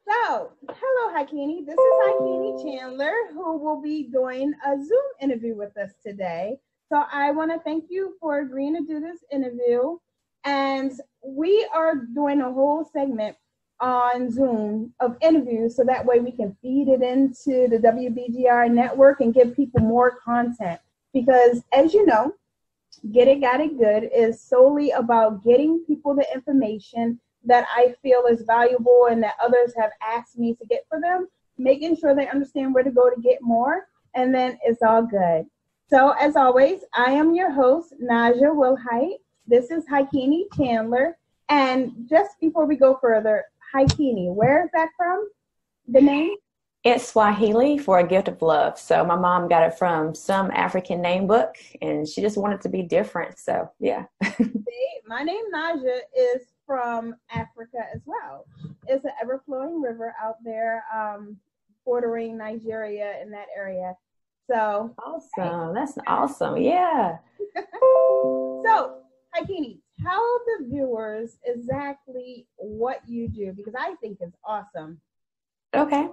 So, hello, Hicunni. This is Hicunni Chandler, who will be doing a Zoom interview with us today. So, I want to thank you for agreeing to do this interview. And we are doing a whole segment on Zoom of interviews, so that way we can feed it into the WBGR network and give people more content. Because, as you know, Get It, Got It Good is solely about getting people the information that I feel is valuable and that others have asked me to get for them, making sure they understand where to go to get more, and then it's all good. So as always, I am your host, Naja Wilhite. This is Hicunni Chandler. And just before we go further, Hicunni, where is that from, the name? It's Swahili for a gift of love. So my mom got it from some African name book, and she just wanted to be different. So, yeah. My name, Naja, is from Africa as well. It's an ever-flowing river out there bordering Nigeria in that area. So awesome. That's awesome. Yeah. So, Hicunni, tell the viewers exactly what you do, because I think it's awesome. Okay.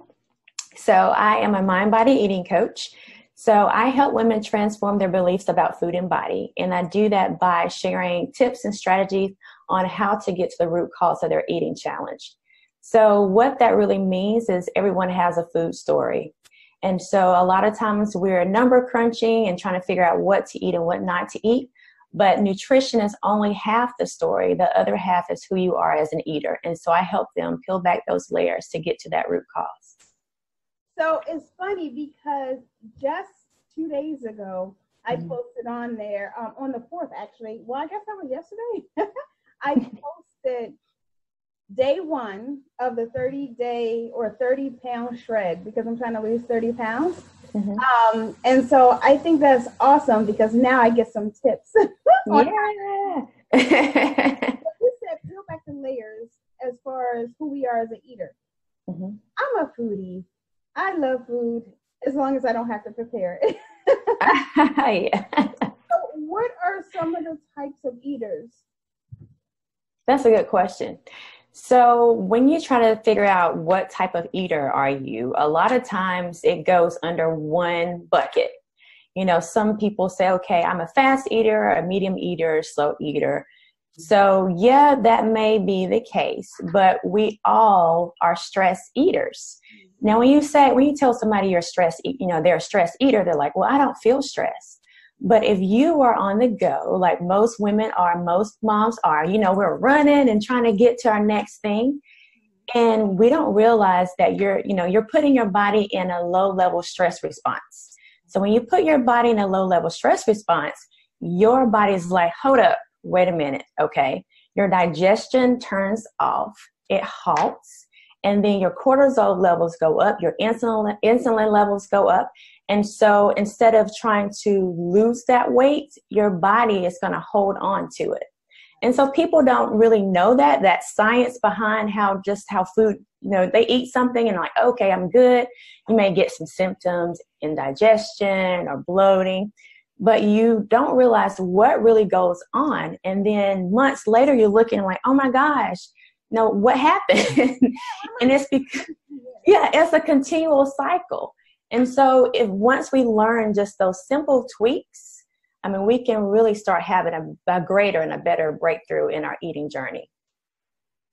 So I am a mind-body eating coach. So I help women transform their beliefs about food and body. And I do that by sharing tips and strategies on how to get to the root cause of their eating challenge. So what that really means is everyone has a food story. And so a lot of times we're number crunching and trying to figure out what to eat and what not to eat. But nutrition is only half the story. The other half is who you are as an eater. And so I help them peel back those layers to get to that root cause. So it's funny because just 2 days ago, I posted on there, on the 4th actually, well, I guess that was yesterday. I posted day 1 of the 30-day or 30-pound shred because I'm trying to lose 30 pounds. And so I think that's awesome because now I get some tips. Yeah. You said peel back the layers as far as who we are as an eater. I'm a foodie. I love food as long as I don't have to prepare it. Yeah. So what are some of the types of eaters? That's a good question. So when you try to figure out what type of eater are you, a lot of times it goes under one bucket. You know, some people say, okay, I'm a fast eater, a medium eater, slow eater. So yeah, that may be the case, but we all are stress eaters. Now, when you tell somebody you're a stress, they're a stress eater, they're like, well, I don't feel stressed. But if you are on the go, like most women are, most moms are, we're running and trying to get to our next thing. And we don't realize that you're putting your body in a low level stress response. So when you put your body in a low level stress response, your body's like, hold up, wait a minute. Okay. Your digestion turns off, it halts. And then your cortisol levels go up, your insulin levels go up. And so instead of trying to lose that weight, your body is going to hold on to it. And so people don't really know that science behind how food, they eat something and like, okay, I'm good. You may get some symptoms, indigestion or bloating, but you don't realize what really goes on. And then months later, you're looking like, oh my gosh, no, what happened? And it's because, it's a continual cycle. And so once we learn just those simple tweaks, we can really start having a greater and a better breakthrough in our eating journey.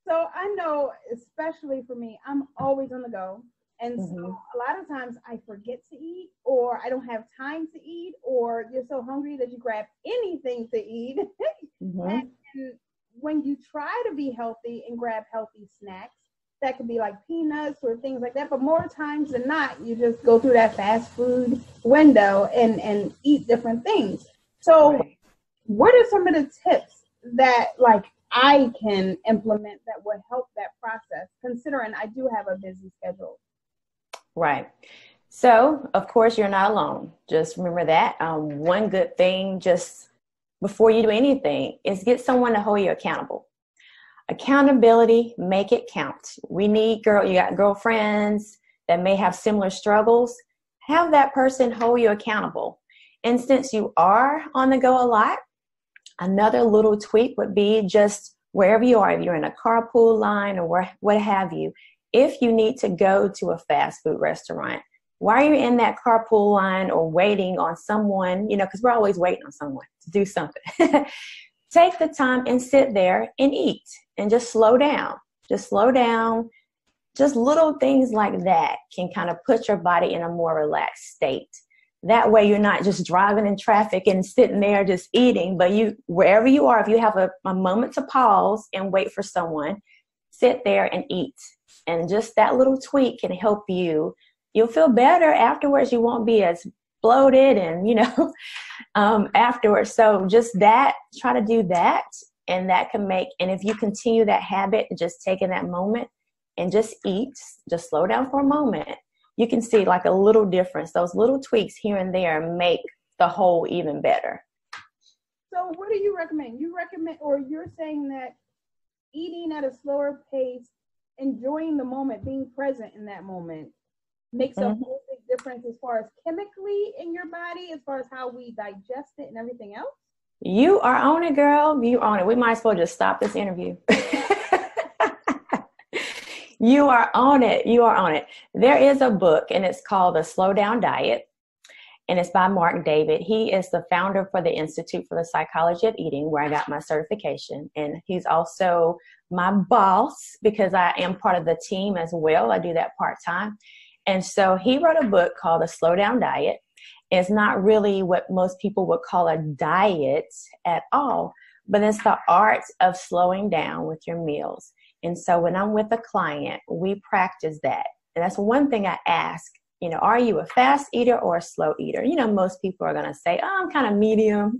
So I know, especially for me, I'm always on the go. And so a lot of times I forget to eat, or I don't have time to eat, or you're so hungry that you grab anything to eat. And when you try to be healthy and grab healthy snacks, that could be like peanuts or things like that. But more times than not, you just go through that fast food window and eat different things. So what are some of the tips that like I can implement that would help that process, considering I do have a busy schedule? Right. So, of course, you're not alone. Just remember that. One good thing just before you do anything is get someone to hold you accountable. Accountability, make it count. You got girlfriends that may have similar struggles. Have that person hold you accountable. And since you are on the go a lot, another little tweak would be just wherever you are, if you're in a carpool line or what have you, if you need to go to a fast food restaurant, while you're in that carpool line or waiting on someone, because we're always waiting on someone to do something, take the time and sit there and eat and just slow down. Just slow down. Just little things like that can kind of put your body in a more relaxed state. That way you're not just driving in traffic and sitting there just eating, but wherever you are, if you have a moment to pause and wait for someone, sit there and eat. And just that little tweak can help you. You'll feel better afterwards. You won't be as bloated and, afterwards. So just that, try to do that. And that can and if you continue that habit, just taking that moment and just eat, just slow down for a moment, you can see like a little difference. Those little tweaks here and there make the whole even better. So what do you recommend? You're saying that eating at a slower pace, enjoying the moment, being present in that moment makes a whole big difference as far as chemically in your body, as far as how we digest it and everything else? You are on it, girl. You are on it. We might as well just stop this interview. You are on it. You are on it. There is a book, and it's called The Slow Down Diet, and it's by Mark David. He is the founder for the Institute for the Psychology of Eating, where I got my certification, and he's also my boss because I am part of the team as well. I do that part-time. And so he wrote a book called The Slow Down Diet. It's not really what most people would call a diet at all, but it's the art of slowing down with your meals. And so when I'm with a client, we practice that. And that's one thing I ask, are you a fast eater or a slow eater? Most people are going to say, oh, I'm kind of medium,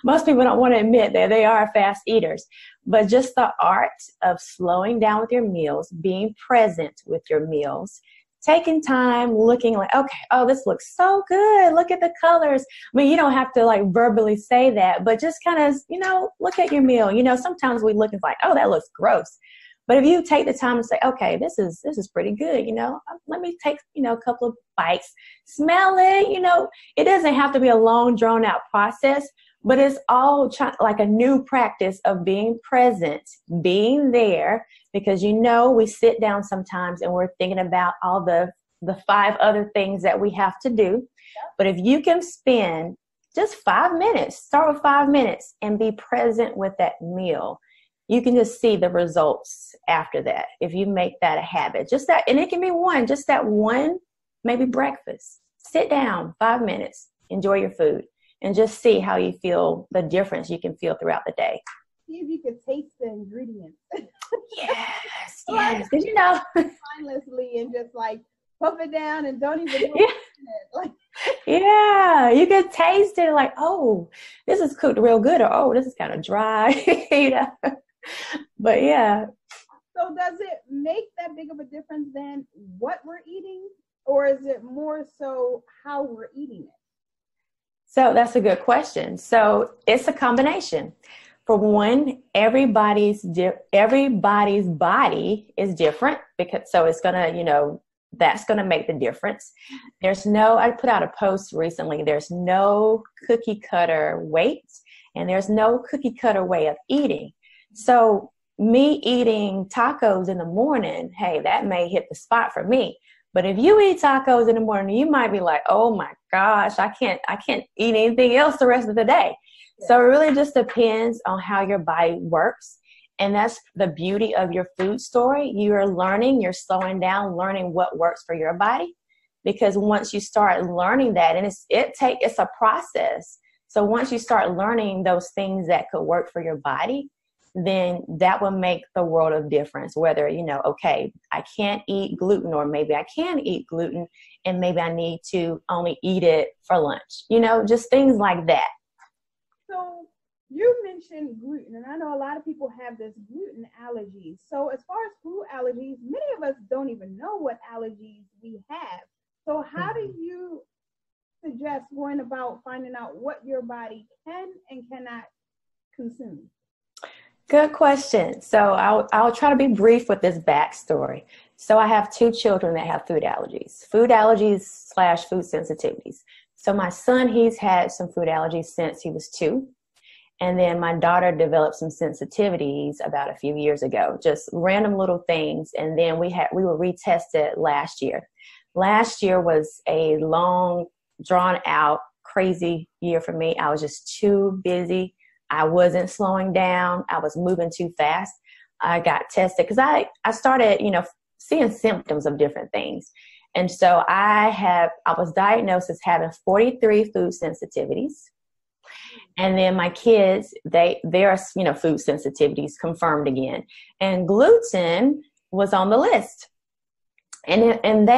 Most people don't want to admit that they are fast eaters. But just the art of slowing down with your meals, being present with your meals, taking time, looking like, okay, oh, this looks so good. Look at the colors. I mean, you don't have to like verbally say that, but just kind of, look at your meal. Sometimes we look and like, oh, that looks gross. But if you take the time to say, okay, this is pretty good, let me take, a couple of bites, smell it, it doesn't have to be a long drawn out process, but it's all like a new practice of being present, being there, because we sit down sometimes and we're thinking about all the 5 other things that we have to do. But if you can spend just 5 minutes, start with 5 minutes and be present with that meal, you can just see the results after that. If you make that a habit, just that, and it can be just that one, maybe breakfast, sit down 5 minutes, enjoy your food, and just see how you feel, the difference you can feel throughout the day. See if you could taste the ingredients. Yes. Did mindlessly and just like puff it down and don't even know it. Yeah, you can taste it like, oh, this is cooked real good, or oh, this is kind of dry, But yeah. So does it make that big of a difference then what we're eating, or is it more so how we're eating it? So that's a good question. So it's a combination. For one, everybody's body is different, so it's gonna, that's gonna make the difference. I put out a post recently, there's no cookie cutter weight and there's no cookie cutter way of eating. So me eating tacos in the morning, hey, that may hit the spot for me. But if you eat tacos in the morning, you might be like, oh my gosh, I can't eat anything else the rest of the day. Yeah. So it really just depends on how your body works. And that's the beauty of your food story. You're slowing down, learning what works for your body. Because once you start learning that, and it's a process. So once you start learning those things that could work for your body, then that will make the world of difference. Whether, okay, I can't eat gluten, or maybe I can eat gluten and maybe I need to only eat it for lunch, just things like that. So you mentioned gluten, and I know a lot of people have this gluten allergies. So as far as food allergies, many of us don't even know what allergies we have. So how do you suggest going about finding out what your body can and cannot consume? Good question. So I'll try to be brief with this backstory. So I have 2 children that have food allergies / food sensitivities. So my son, he's had some food allergies since he was 2. And then my daughter developed some sensitivities about a few years ago, just random little things. And then we were retested last year. Last year was a long, drawn out, crazy year for me. I was just too busy. I wasn't slowing down. I was moving too fast. I got tested because I started, seeing symptoms of different things. And so I was diagnosed as having 43 food sensitivities. And then my kids, their food sensitivities confirmed again. And gluten was on the list. And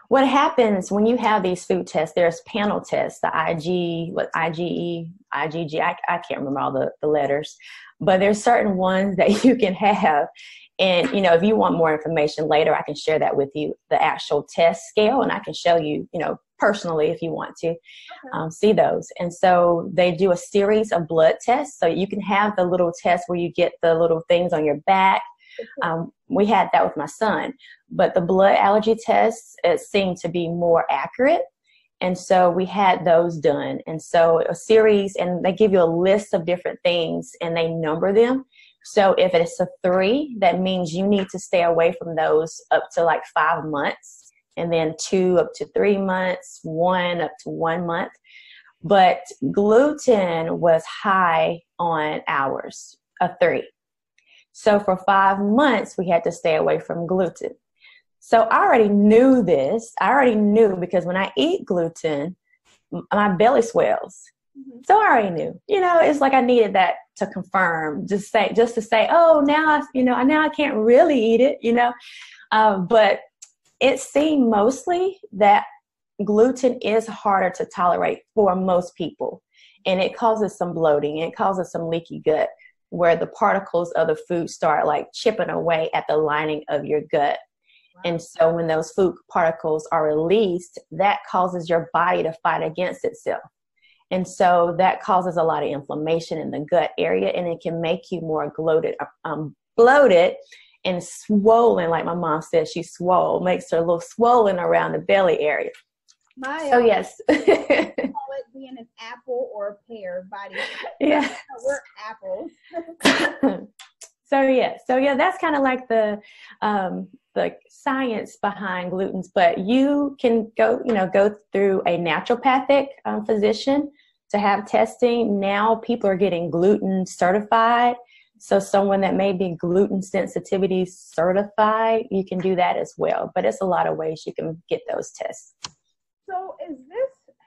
what happens when you have these food tests, there's panel tests, the IgE, IgG, I can't remember all the letters, but there's certain ones that you can have. And, if you want more information later, I can share that with you, the actual test scale, and I can show you, personally if you want to see those. And so they do a series of blood tests. So you can have the little test where you get the little things on your back. We had that with my son, but the blood allergy tests, it seemed to be more accurate. And so we had those done. And so a series, and they give you a list of different things and they number them. So if it's a 3, that means you need to stay away from those up to like 5 months, and then 2 up to 3 months, 1 up to 1 month. But gluten was high on ours, a 3. So for 5 months, we had to stay away from gluten. So I already knew this. I already knew because when I eat gluten, my belly swells. Mm-hmm. So I already knew, it's like I needed that to confirm, just to say, oh, now I can't really eat it, but it seemed mostly that gluten is harder to tolerate for most people. And it causes some bloating. It causes some leaky gut where the particles of the food start like chipping away at the lining of your gut. Wow. And so when those food particles are released, that causes your body to fight against itself. And so that causes a lot of inflammation in the gut area, and it can make you more bloated and swollen. Like my mom said, she's swole, makes her a little swollen around the belly area. Yes. Call it being an apple or a pear body. Yeah. We're apples. So that's kind of like the science behind glutens, but you can go through a naturopathic physician to have testing. Now people are getting gluten certified. So someone that may be gluten sensitivity certified, you can do that as well. But it's a lot of ways you can get those tests. So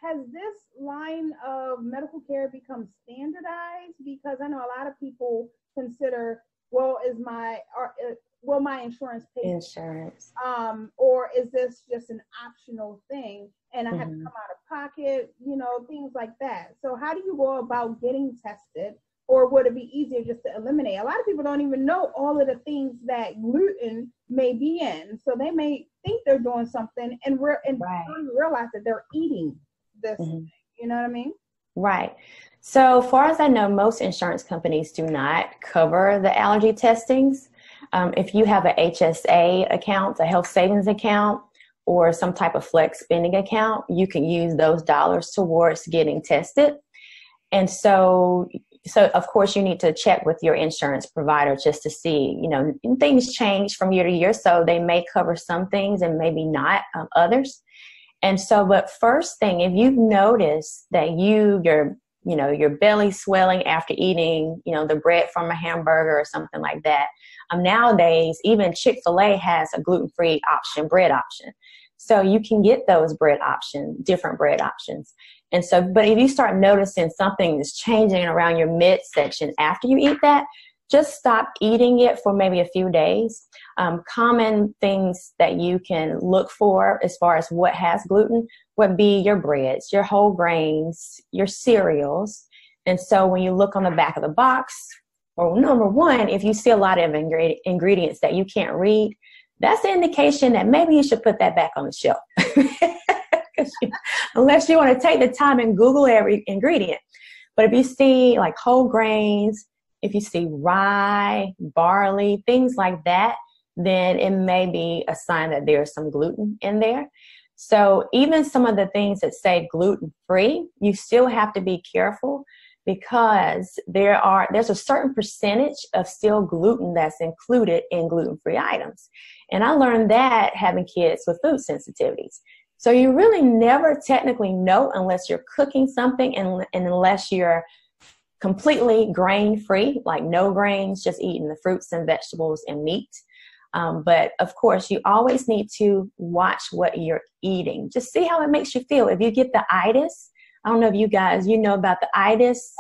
has this line of medical care become standardized? Because I know a lot of people consider, will my insurance pay? Insurance. Or is this just an optional thing and I have to come out of pocket, things like that. So how do you go about getting tested, or would it be easier just to eliminate? A lot of people don't even know all of the things that gluten may be in. So they may think they're doing something and realize that they're eating this thing. You know what I mean? Right. So far as I know, most insurance companies do not cover the allergy testings. If you have a HSA account, a health savings account, or some type of flex spending account, you can use those dollars towards getting tested. And so of course you need to check with your insurance provider just to see, things change from year to year. So they may cover some things and maybe not others. And so, but first thing, if you've noticed that your belly swelling after eating, the bread from a hamburger or something like that. Nowadays, even Chick-fil-A has a gluten-free bread option. So you can get those different bread options. And so, but if you start noticing something is changing around your midsection after you eat that, just stop eating it for maybe a few days. Common things that you can look for as far as what has gluten would be your breads, your whole grains, your cereals. And so when you look on the back of the box, or number one, if you see a lot of ingredients that you can't read, that's an indication that maybe you should put that back on the shelf. Unless you want to take the time and Google every ingredient. But if you see like whole grains, if you see rye, barley, things like that, then it may be a sign that there's some gluten in there. So even some of the things that say gluten-free, you still have to be careful because there's a certain percentage of still gluten that's included in gluten-free items. And I learned that having kids with food sensitivities. So you really never technically know unless you're cooking something and unless you're completely grain-free, like no grains, just eating the fruits and vegetables and meat. But of course, you always need to watch what you're eating. Just see how it makes you feel. If you get the itis, I don't know if you guys, know about the itis.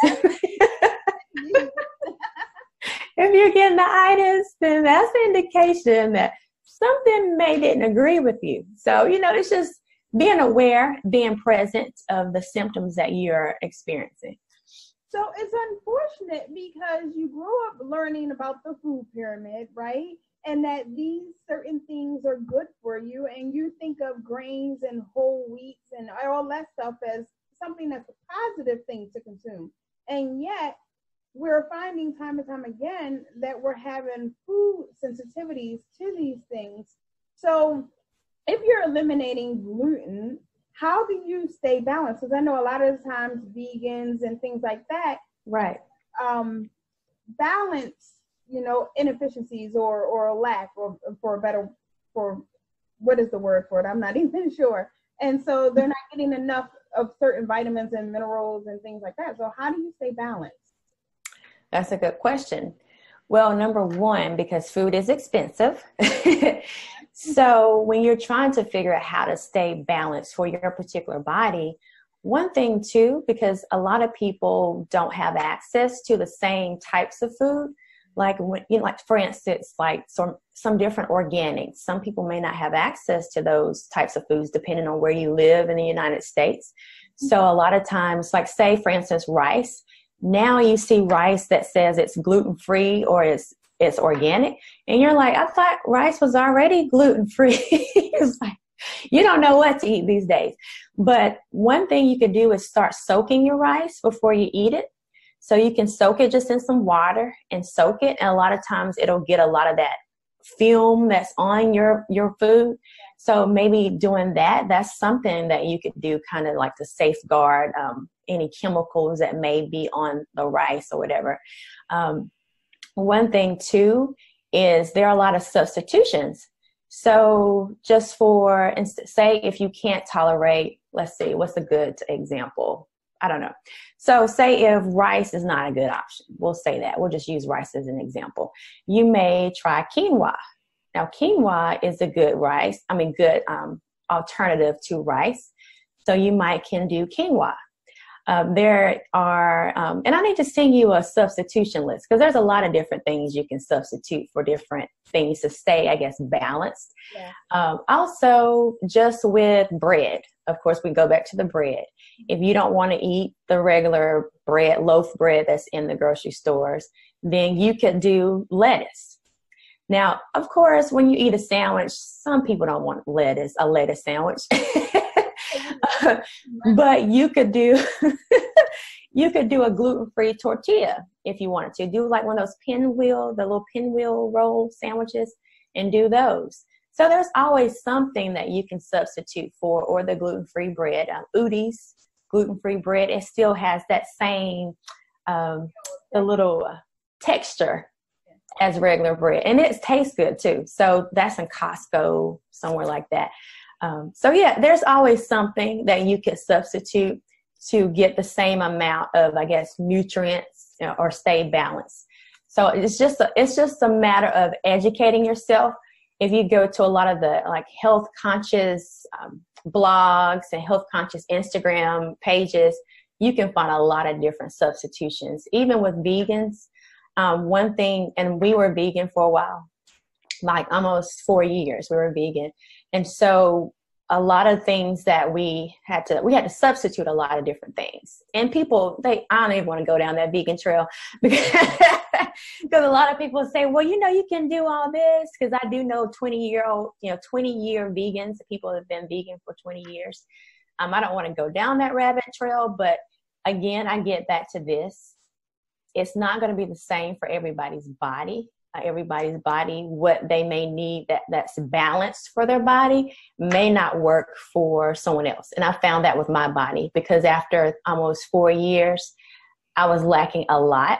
If you're getting the itis, then that's an indication that something didn't agree with you. So, it's just being aware, being present of the symptoms that you're experiencing. So it's unfortunate because you grew up learning about the food pyramid, right? And that these certain things are good for you. And you think of grains and whole wheats and all that stuff as something that's a positive thing to consume. And yet we're finding time and time again that we're having food sensitivities to these things. So if you're eliminating gluten, how do you stay balanced? Because I know a lot of the times vegans and things like that, right, balance, inefficiencies or lack, or for what is the word for it? I'm not even sure. And so they're not getting enough of certain vitamins and minerals and things like that. So how do you stay balanced? That's a good question. Well, number one, because food is expensive. So when you're trying to figure out how to stay balanced for your particular body, one thing too, because a lot of people don't have access to the same types of food, like for instance, like some different organics. Some people may not have access to those types of foods depending on where you live in the United States. So a lot of times, like say for instance, rice. Now you see rice that says it's gluten-free or it's organic. And you're like, I thought rice was already gluten-free. It's like, you don't know what to eat these days. But one thing you could do is start soaking your rice before you eat it. So you can soak it just in some water and soak it. And a lot of times it'll get a lot of that film that's on your food. So maybe doing that's something that you could do kind of like to safeguard any chemicals that may be on the rice or whatever. One thing too is there are a lot of substitutions. So just for instance, say if you can't tolerate, let's see, what's a good example? I don't know. So say if rice is not a good option, we'll say that. We'll just use rice as an example. You may try quinoa. Now, quinoa is a good good alternative to rice. So you can do quinoa. There are, and I need to send you a substitution list because there's a lot of different things you can substitute for different things to stay, I guess, balanced. Yeah. Also, just with bread, of course, we go back to the bread. If you don't want to eat the regular bread, loaf bread that's in the grocery stores, then you could do lettuce. Now, of course, when you eat a sandwich, some people don't want a lettuce sandwich. But you could do a gluten-free tortilla if you wanted to. Do like one of those the little pinwheel roll sandwiches and do those. So there's always something that you can substitute for, or the gluten-free bread. Udi's gluten-free bread, it still has that same the little texture as regular bread. And it tastes good too. So that's in Costco, somewhere like that. So yeah, there's always something that you can substitute to get the same amount of, I guess, nutrients, or stay balanced. So it's just a matter of educating yourself. If you go to a lot of the like health conscious blogs and health conscious Instagram pages, you can find a lot of different substitutions. Even with vegans, one thing, and we were vegan for a while, like almost 4 years we were vegan. And so a lot of things that we had to substitute a lot of different things. And people, I don't even want to go down that vegan trail because a lot of people say, well, you can do all this, because I do know 20-year vegans, people that have been vegan for 20 years. I don't want to go down that rabbit trail, but again, I get back to this. It's not going to be the same for everybody's body. What they may need that's balanced for their body may not work for someone else. And I found that with my body, because after almost 4 years, I was lacking a lot,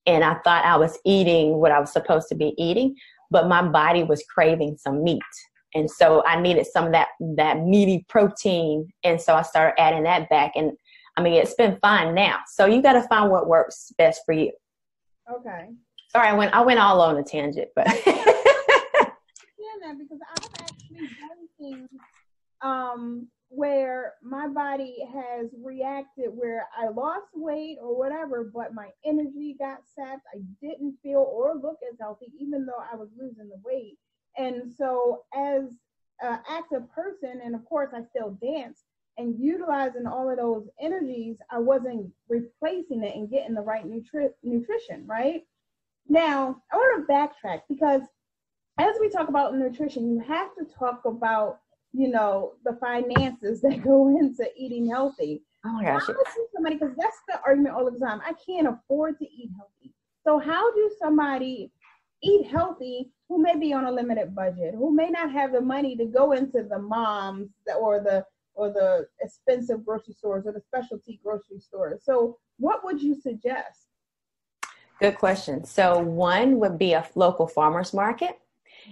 and I thought I was eating what I was supposed to be eating, but my body was craving some meat. And so I needed some of that meaty protein. And so I started adding that back. And I mean, it's been fine now. So you got to find what works best for you. Okay. Sorry, I went all on a tangent, but. Yeah, because I've actually done things where my body has reacted where I lost weight or whatever, but my energy got sapped. I didn't feel or look as healthy, even though I was losing the weight. And so as an active person, and of course I still dance, and utilizing all of those energies, I wasn't replacing it and getting the right nutrition, right? Now, I want to backtrack because as we talk about nutrition, you have to talk about, you know, the finances that go into eating healthy. Oh my gosh. Somebody, because that's the argument all the time. I can't afford to eat healthy. So how do somebody eat healthy who may be on a limited budget, who may not have the money to go into the moms or the expensive grocery stores or the specialty grocery stores? So what would you suggest? Good question. So one would be a local farmer's market.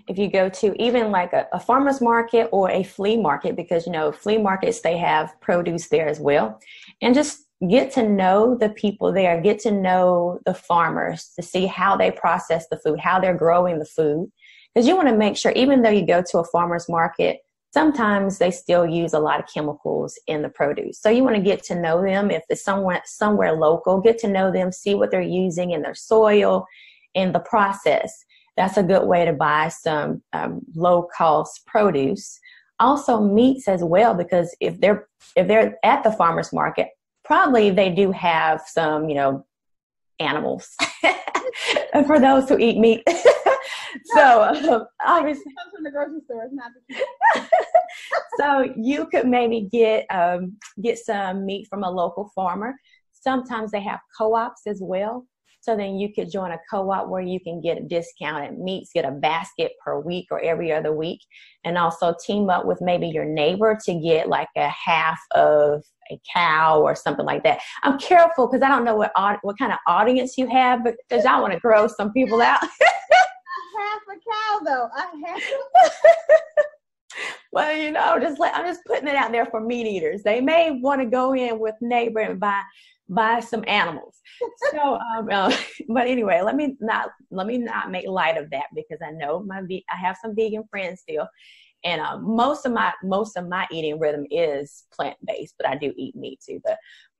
If you go to even like a farmer's market or a flea market, because, you know, flea markets, they have produce there as well. And just get to know the people there, get to know the farmers to see how they process the food, how they're growing the food. Because you want to make sure, even though you go to a farmer's market, sometimes they still use a lot of chemicals in the produce. So you want to get to know them. If it's somewhere local, get to know them, see what they're using in their soil, in the process. That's a good way to buy some low-cost produce. Also meats as well, because if they're at the farmer's market, probably they do have some, you know, animals for those who eat meat. So obviously, it comes from the grocery store, it's not the so you could maybe get some meat from a local farmer. Sometimes they have co-ops as well. So then you could join a co-op where you can get a discounted meats, get a basket per week or every other week, and also team up with maybe your neighbor to get like a half of a cow or something like that. I'm careful because I don't know what kind of audience you have, but because I want to grow some people out. Half a cow though. Well, you know, I'm just putting it out there for meat eaters. They may want to go in with neighbor and buy some animals. So, but anyway, let me not make light of that, because I know I have some vegan friends still, and most of my eating rhythm is plant-based, but I do eat meat too.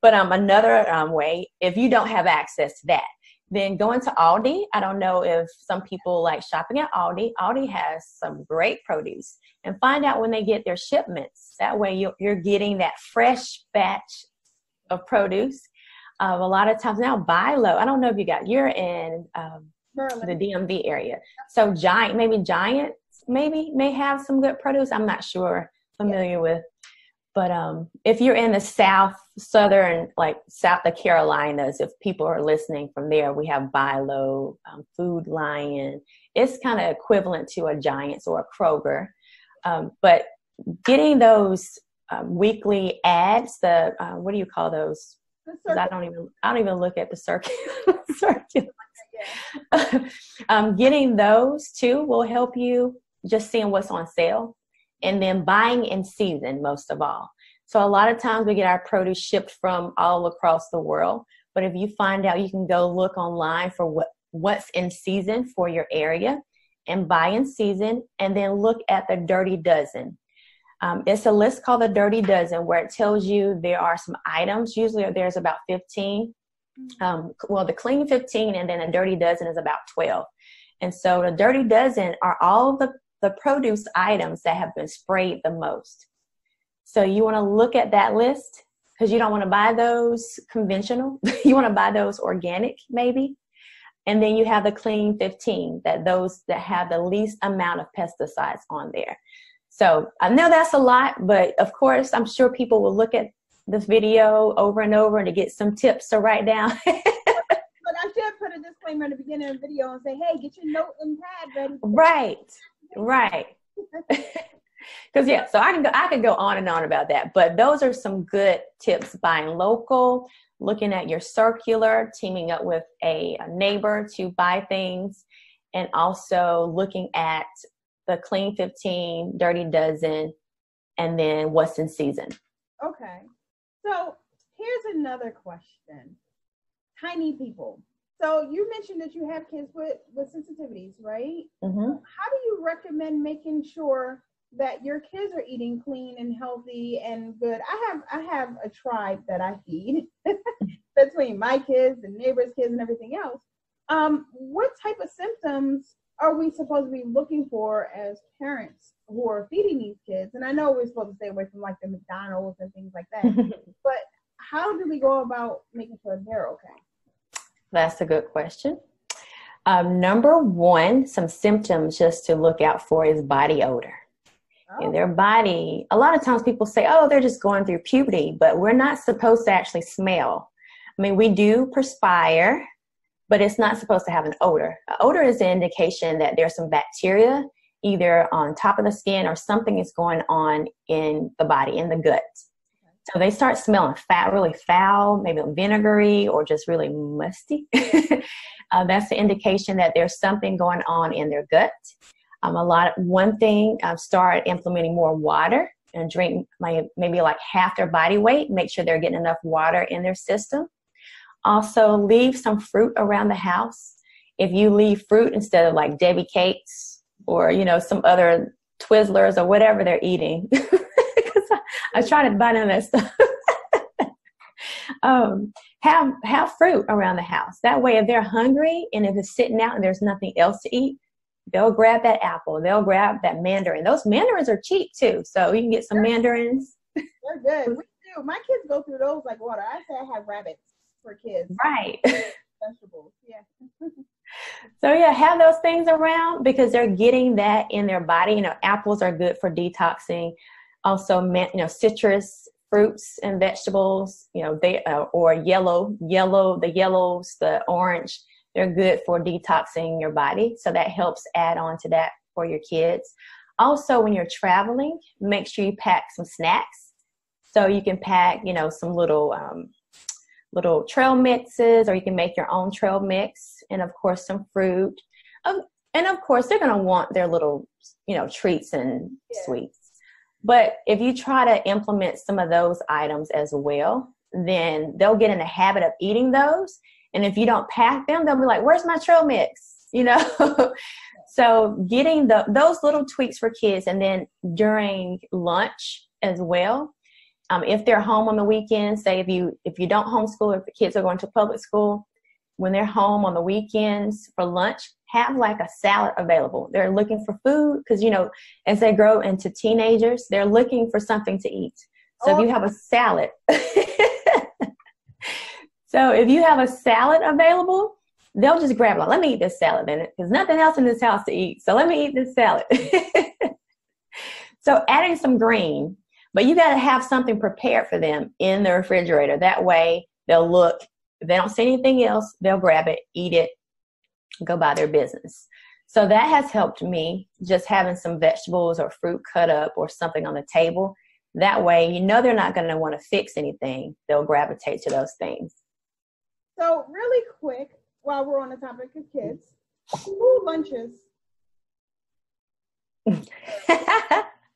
But another way, if you don't have access to that, then go into Aldi. I don't know if some people like shopping at Aldi. Aldi has some great produce, and find out when they get their shipments. That way you're getting that fresh batch of produce. A lot of times now, buy low. I don't know if you're in the DMV area. So Giants may have some good produce. I'm not familiar with. But if you're in the southern, like South the Carolinas, if people are listening from there, we have Buy Low, Food Lion. It's kind of equivalent to a Giants or a Kroger. But getting those weekly ads, what do you call those? I don't even look at the circulars. Getting those too will help you, just seeing what's on sale, and then buying in season most of all. So a lot of times we get our produce shipped from all across the world, but if you find out, you can go look online for what's in season for your area and buy in season, and then look at the Dirty Dozen. It's a list called the Dirty Dozen, where it tells you there are some items. Usually there's about 15. The clean 15, and then a Dirty Dozen is about 12. And so the Dirty Dozen are all the produce items that have been sprayed the most. So you want to look at that list, because you don't want to buy those conventional. You want to buy those organic maybe. And then you have the clean 15, those that have the least amount of pesticides on there. So I know that's a lot, but of course, I'm sure people will look at this video over and over to get some tips to write down. But I should put a disclaimer in the beginning of the video and say, hey, get your note and pad ready. Right. Because yeah, so I could go on and on about that, but those are some good tips: buying local, looking at your circular, teaming up with a neighbor to buy things, and also looking at the Clean 15, Dirty Dozen, and then what's in season. Okay, so here's another question: tiny people. So you mentioned that you have kids with sensitivities, right? Mm-hmm. How do you recommend making sure that your kids are eating clean and healthy and good? I have a tribe that I feed between my kids and neighbors' kids and everything else. What type of symptoms are we supposed to be looking for as parents who are feeding these kids? And I know we're supposed to stay away from like the McDonald's and things like that, but how do we go about making sure they're okay? That's a good question. Number one, some symptoms just to look out for is body odor. Oh. In their body, a lot of times people say, oh, they're just going through puberty, but we're not supposed to actually smell. I mean, we do perspire, but it's not supposed to have an odor. An odor is an indication that there's some bacteria either on top of the skin or something is going on in the body, in the gut. So they start smelling really foul, maybe vinegary or just really musty. That's the indication that there's something going on in their gut. One thing, start implementing more water and drink maybe like half their body weight. Make sure they're getting enough water in their system. Also, leave some fruit around the house. If you leave fruit instead of like Debbie cakes or, some other Twizzlers or whatever they're eating, I try to buy none of that stuff. Have fruit around the house. That way, if they're hungry and if it's sitting out and there's nothing else to eat, they'll grab that apple. They'll grab that mandarin. Those mandarins are cheap too, so you can get some mandarins. They're good. We do. My kids go through those like water. I say I have rabbits for kids. Right. Vegetables. Yeah. So yeah, have those things around because they're getting that in their body. Apples are good for detoxing. Also, citrus fruits and vegetables, or the yellows, the orange, they're good for detoxing your body. So that helps add on to that for your kids. Also, when you're traveling, make sure you pack some snacks. So you can pack, some little trail mixes, or you can make your own trail mix. And of course, some fruit. And of course, they're going to want their little, treats and sweets. But if you try to implement some of those items as well, then they'll get in the habit of eating those. And if you don't pack them, they'll be like, where's my trail mix? So getting those little tweaks for kids. And then during lunch as well, if they're home on the weekends, say if you don't homeschool, if the kids are going to public school, when they're home on the weekends for lunch, have like a salad available. They're looking for food because, as they grow into teenagers, they're looking for something to eat. So if you have a salad, available, they'll just grab it. Let me eat this salad then. There's nothing else in this house to eat. So let me eat this salad. So adding some green, but you got to have something prepared for them in the refrigerator. That way they'll look. If they don't see anything else, they'll grab it, eat it, go by their business. So that has helped me, just having some vegetables or fruit cut up or something on the table. That way, they're not going to want to fix anything. They'll gravitate to those things. So really quick, while we're on the topic of kids, school lunches. I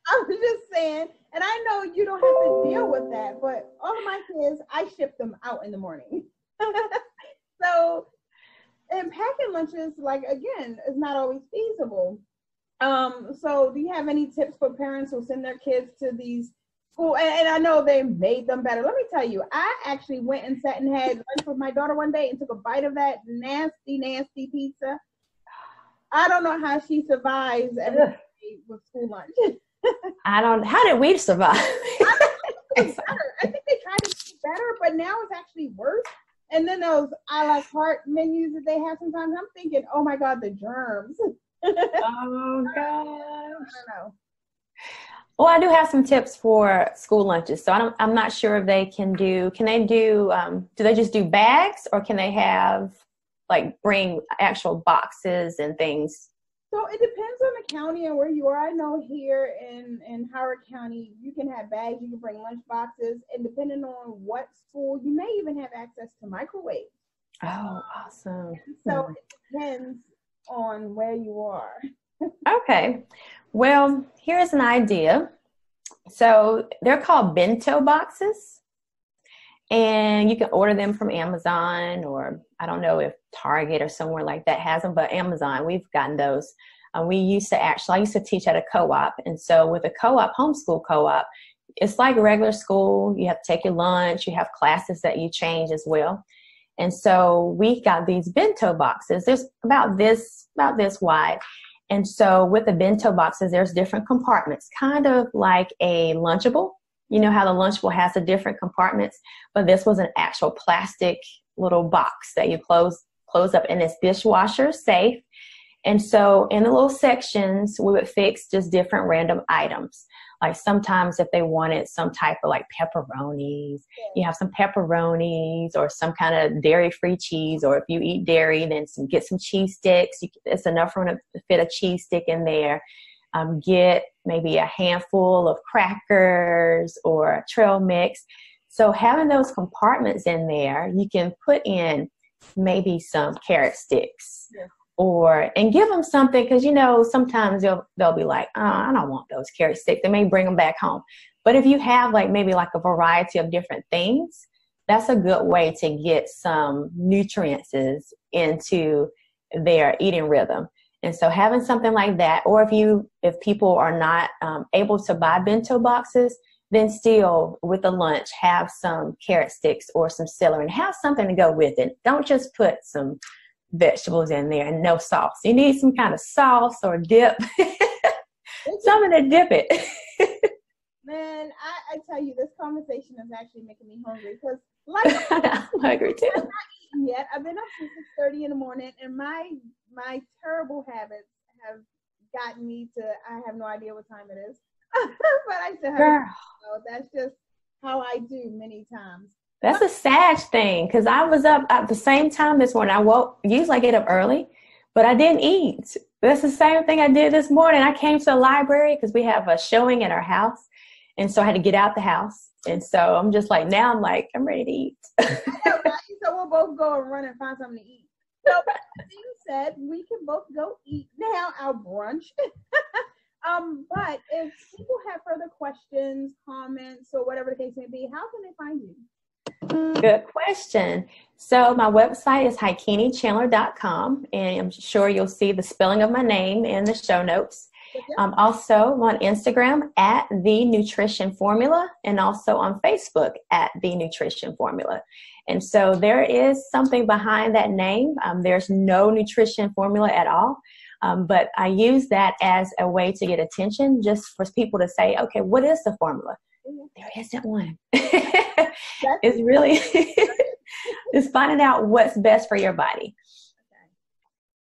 was just saying, and I know you don't have to deal with that, but all of my kids, I ship them out in the morning. So, and packing lunches, again, is not always feasible. So do you have any tips for parents who send their kids to these school? And I know they made them better. Let me tell you, I actually went and sat and had lunch with my daughter one day and took a bite of that nasty, nasty pizza. I don't know how she survives every day with school lunch. How did we survive? I think they tried to do better, but now it's actually worse. And then those a la carte menus that they have sometimes, I'm thinking, oh my God, the germs. Oh gosh. I don't know. Well, I do have some tips for school lunches. So I'm not sure if they do they just do bags, or can they have bring actual boxes and things So it depends on the county and where you are. I know here in Howard County, you can have bags, you can bring lunch boxes, and depending on what school, you may even have access to microwaves. Oh, awesome. So it depends on where you are. Okay. Well, here's an idea. So they're called bento boxes, and you can order them from Amazon, or I don't know if Target or somewhere like that has them, but Amazon, we've gotten those. I used to teach at a co-op. And so with a co-op, homeschool co-op, it's like regular school. You have to take your lunch. You have classes that you change as well. And so we got these bento boxes. There's about this wide. And so with the bento boxes, there's different compartments, kind of like a Lunchable. You know how the Lunchable has the different compartments, but this was an actual plastic little box that you close up, and it's dishwasher safe. And so in the little sections, we would fix just different random items. Like sometimes if they wanted some type of like pepperonis, you have some pepperonis or some kind of dairy-free cheese. Or if you eat dairy, then get some cheese sticks. It's enough room to fit a cheese stick in there. Get maybe a handful of crackers or a trail mix. So having those compartments in there, you can put in maybe some carrot sticks. Yeah. And give them something, because sometimes they'll be like, oh, I don't want those carrot sticks. They may bring them back home. But if you have maybe a variety of different things, that's a good way to get some nutrients into their eating rhythm. And so having something like that, or if people are not able to buy bento boxes, then still with the lunch, have some carrot sticks or some celery and have something to go with it. Don't just put some vegetables in there and no sauce. You need some kind of sauce or dip, something to dip it. Man, I tell you, this conversation is actually making me hungry, because I'm hungry too. I'm not eating yet. I've been up since 6:30 in the morning, and my terrible habits have gotten me to, I have no idea what time it is. But I still have that's just how I do many times. That's a sad thing, because I was up at the same time this morning. Usually I get up early, but I didn't eat. That's the same thing I did this morning. I came to the library because we have a showing at our house. And so I had to get out the house. And so I'm just I'm ready to eat. I know, right? So we'll both go and run and find something to eat. So you said we can both go eat now our brunch. But if people have further questions, comments, or whatever the case may be, how can they find you? Good question. So my website is HicunniChandler.com, and I'm sure you'll see the spelling of my name in the show notes. Also on Instagram at The Nutrition Formula, and also on Facebook at The Nutrition Formula. And so there is something behind that name. There's no nutrition formula at all. But I use that as a way to get attention, just for people to say, okay, what is the formula? There isn't one. It's really it's finding out what's best for your body. Okay.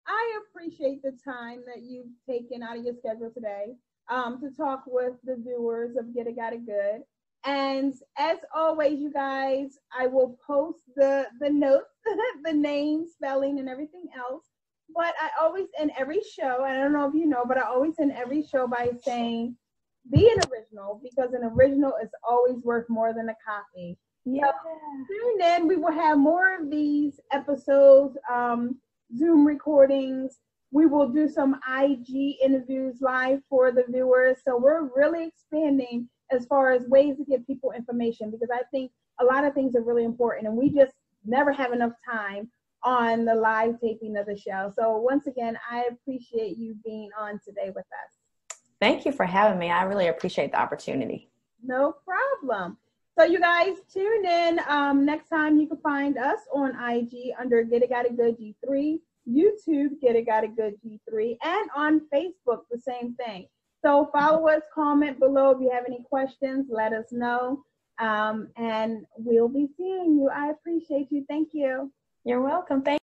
I appreciate the time that you've taken out of your schedule today to talk with the viewers of Get It Got It Good. And as always, you guys, I will post the notes, the name, spelling, and everything else. But I always end every show, and I don't know if you know, but I always end every show by saying, be an original, because an original is always worth more than a copy. Yeah. So tune in. We will have more of these episodes, Zoom recordings. We will do some IG interviews live for the viewers. So we're really expanding as far as ways to give people information, because I think a lot of things are really important, and we just never have enough time on the live taping of the show. So once again, I appreciate you being on today with us. Thank you for having me. I really appreciate the opportunity. No problem. So you guys tune in. Next time you can find us on IG under Get It Got It Good G3, YouTube Get It Got It Good G3, and on Facebook the same thing. So follow us, comment below if you have any questions, let us know, and we'll be seeing you. I appreciate you. Thank you. You're welcome. Thank you.